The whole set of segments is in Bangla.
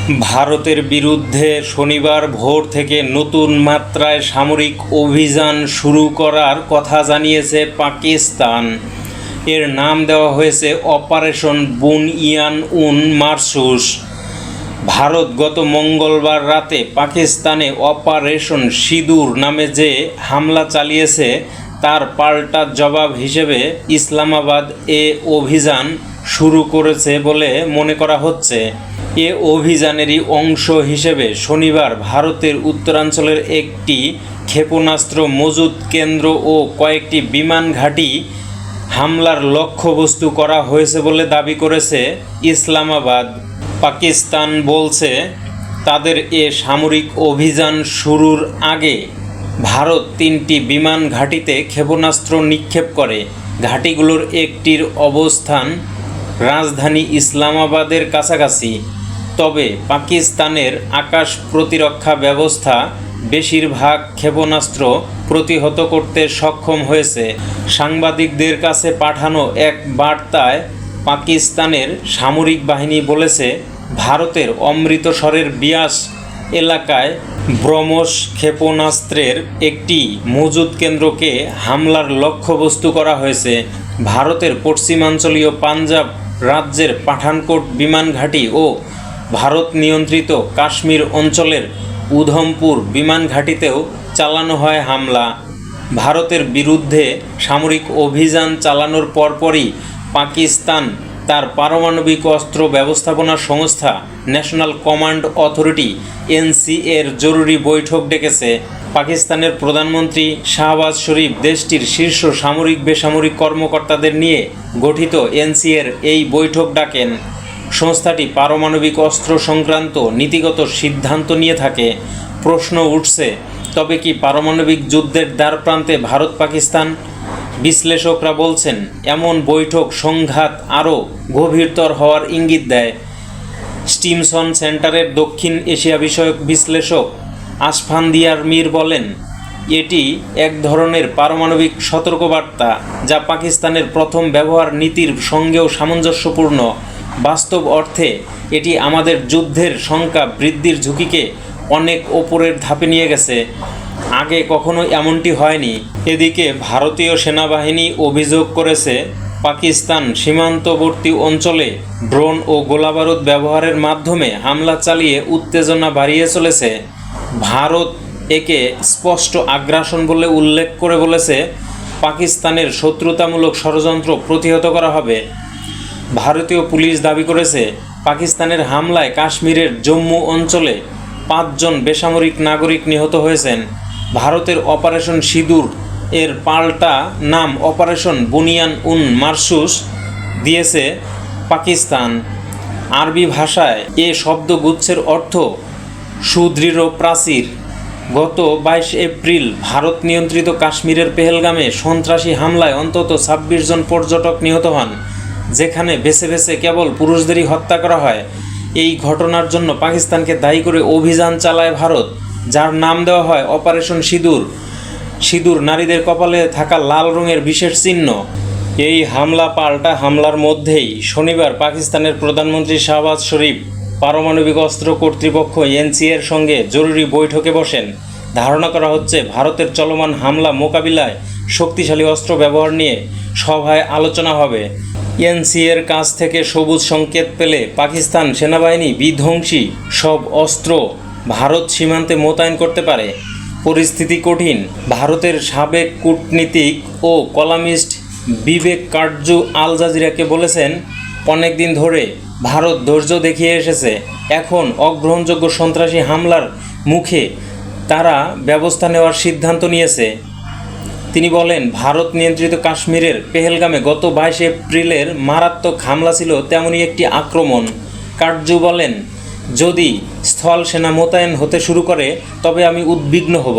ভারতের বিরুদ্ধে শনিবার ভোর থেকে নতুন মাত্রায় সামরিক অভিযান শুরু করার কথা জানিয়েছে পাকিস্তান। এর নাম দেওয়া হয়েছে অপারেশন বুনিয়ান-উন মারসুস। ভারত গত মঙ্গলবার রাতে পাকিস্তানে অপারেশন সিঁদুর নামে যে হামলা চালিয়েছে তার পাল্টা জবাব হিসেবে ইসলামাবাদ এ অভিযান শুরু করেছে বলে মনে করা হচ্ছে। এ অভিযানেরই অংশ হিসেবে শনিবার ভারতের উত্তরাঞ্চলের একটি ক্ষেপণাস্ত্র মজুত কেন্দ্র ও কয়েকটি বিমান ঘাঁটি হামলার লক্ষ্যবস্তু করা হয়েছে বলে দাবি করেছে ইসলামাবাদ। পাকিস্তান বলছে তাদের এ সামরিক অভিযান শুরুর আগে ভারত 3টি বিমান ঘাঁটিতে ক্ষেপণাস্ত্র নিক্ষেপ করে। ঘাঁটিগুলোর একটির অবস্থান রাজধানী ইসলামাবাদের কাছাকাছি। তবে পাকিস্তানের আকাশ প্রতিরক্ষা ব্যবস্থা বেশিরভাগ ক্ষেপণাস্ত্র প্রতিহত করতে সক্ষম হয়েছে। সাংবাদিকদের কাছে পাঠানো এক বার্তায় পাকিস্তানের সামরিক বাহিনী বলেছে, ভারতের অমৃতসরের বিয়াস এলাকায় ব্রহ্মস ক্ষেপণাস্ত্রের একটি মজুত কেন্দ্রকে হামলার লক্ষ্যবস্তু করা হয়েছে। ভারতের পশ্চিমাঞ্চলীয় পাঞ্জাব রাজ্যের পাঠানকোট বিমান ঘাঁটি ও ভারত নিয়ন্ত্রিত কাশ্মীর অঞ্চলের উধমপুর বিমান ঘাঁটিতেও চালানো হয় হামলা। ভারতের বিরুদ্ধে সামরিক অভিযান চালানোর পরপরই পাকিস্তান তার পারমাণবিক অস্ত্র ব্যবস্থাপনা সংস্থা ন্যাশনাল কমান্ড অথরিটি এনসিএর জরুরি বৈঠক ডেকেছে। পাকিস্তানের প্রধানমন্ত্রী শাহবাজ শরীফ দেশটির শীর্ষ সামরিক বেসামরিক কর্মকর্তাদের নিয়ে গঠিত এনসিএর এই বৈঠক ডাকেন। সংস্থাটি পারমাণবিক অস্ত্র সংক্রান্ত নীতিগত সিদ্ধান্ত নিয়ে থাকে। প্রশ্ন উঠছে, তবে কি পারমাণবিক যুদ্ধের দ্বারপ্রান্তে ভারত পাকিস্তান? বিশ্লেষকরা বলছেন, এমন বৈঠক সংঘাত আরও গভীরতর হওয়ার ইঙ্গিত দেয়। স্টিমসন সেন্টারের দক্ষিণ এশিয়া বিষয়ক বিশ্লেষক আসফান্দিয়ার মীর বলেন, এটি এক ধরনের পারমাণবিক সতর্কবার্তা যা পাকিস্তানের প্রথম ব্যবহার নীতির সঙ্গেও সামঞ্জস্যপূর্ণ। বাস্তব অর্থে এটি আমাদের যুদ্ধের সংখ্যা বৃদ্ধির ঝুঁকিকে অনেক ওপরের ধাপে নিয়ে গেছে। আগে কখনো এমনটি হয়নি। এদিকে ভারতীয় সেনাবাহিনী অভিযোগ করেছে, পাকিস্তান সীমান্তবর্তী অঞ্চলে ড্রোন ও গোলাবারুদ ব্যবহারের মাধ্যমে হামলা চালিয়ে উত্তেজনা বাড়িয়ে চলেছে। ভারত একে স্পষ্ট আগ্রাসন বলে উল্লেখ করে বলেছে, পাকিস্তানের শত্রুতামূলক ষড়যন্ত্র প্রতিহত করা হবে। ভারতীয় পুলিশ দাবি করেছে, পাকিস্তানের হামলায় কাশ্মীরের জম্মু অঞ্চলে 5 জন বেসামরিক নাগরিক নিহত হয়েছেন। ভারতের অপারেশন সিঁদুর এর পাল্টা নাম অপারেশন বুনিয়ান-উন মারসুস দিয়েছে পাকিস্তান। আরবি ভাষায় এ শব্দগুচ্ছের অর্থ সুদৃঢ় প্রাচীর। গত 22 এপ্রিল ভারত নিয়ন্ত্রিত কাশ্মীরের পেহেলগামে সন্ত্রাসী হামলায় অন্তত 26 জন পর্যটক নিহত হন, যেখানে বেছে বেছে কেবল পুরুষদেরই হত্যা করা হয়। এই ঘটনার জন্য পাকিস্তানকে দায়ী করে অভিযান চালায় ভারত, যার নাম দেওয়া হয় অপারেশন সিঁদুর। সিঁদুর নারীদের কপালে থাকা লাল রঙের বিশেষ চিহ্ন। এই হামলা পাল্টা হামলার মধ্যেই শনিবার পাকিস্তানের প্রধানমন্ত্রী শাহবাজ শরীফ পারমাণবিক অস্ত্র কর্তৃপক্ষ এনসিএর সঙ্গে জরুরি বৈঠকে বসেন। ধারণা করা হচ্ছে, ভারতের চলমান হামলা মোকাবিলায় শক্তিশালী অস্ত্র ব্যবহার নিয়ে সভায় আলোচনা হবে। এনসিএর কাছ থেকে সবুজ সংকেত পেলে পাকিস্তান সেনাবাহিনী বিধ্বংসী সব অস্ত্র ভারত সীমান্তে মোতায়েন করতে পারে। পরিস্থিতি কঠিন। ভারতের সাবেক কূটনীতিক ও কলামিস্ট বিবেক কাটজু আল জাজিরাকে বলেছেন, অনেক দিন ধরে ভারত ধৈর্য দেখিয়ে এসেছে। এখন অগ্রহণযোগ্য সন্ত্রাসী হামলার মুখে তারা ব্যবস্থা নেওয়ার সিদ্ধান্ত নিয়েছে। তিনি বলেন, ভারত নিয়ন্ত্রিত কাশ্মীরের পেহেলগামে গত 22 এপ্রিলের মারাত্মক হামলা ছিল তেমনই একটি আক্রমণ। কাটজু বলেন, যদি স্থল সেনা মোতায়েন হতে শুরু করে তবে আমি উদ্বিগ্ন হব।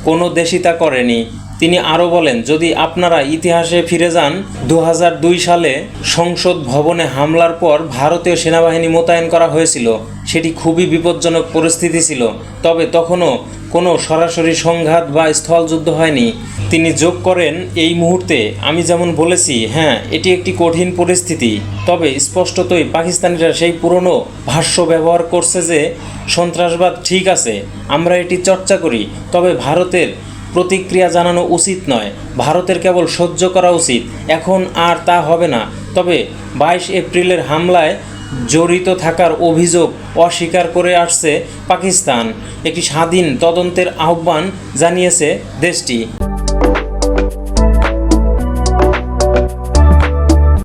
কোনো দেশই তা করেনি। তিনি আরও বলেন, যদি আপনারা ইতিহাসে ফিরে যান, 2002 সালে সংসদ ভবনে হামলার পর ভারতীয় সেনাবাহিনী মোতায়েন করা হয়েছিল। সেটি খুবই বিপজ্জনক পরিস্থিতি ছিল, তবে তখনও কোনো সরাসরি সংঘাত বা স্থলযুদ্ধ হয়নি। তিনি যোগ করেন, এই মুহূর্তে আমি যেমন বলেছি, হ্যাঁ এটি একটি কঠিন পরিস্থিতি, তবে স্পষ্টতই পাকিস্তানিরা সেই পুরনো ভাষ্য ব্যবহার করছে যে সন্ত্রাসবাদ ঠিক আছে, আমরা এটি চর্চা করি, তবে ভারতের প্রতিক্রিয়া জানানো উচিত নয়, ভারতের কেবল সহ্য করা উচিত। এখন আর তা হবে না। তবে 22 এপ্রিলের হামলায় জড়িত থাকার অভিযোগ অস্বীকার করে আসছে পাকিস্তান। একটি স্বাধীন তদন্তের আহ্বান জানিয়েছে দেশটি।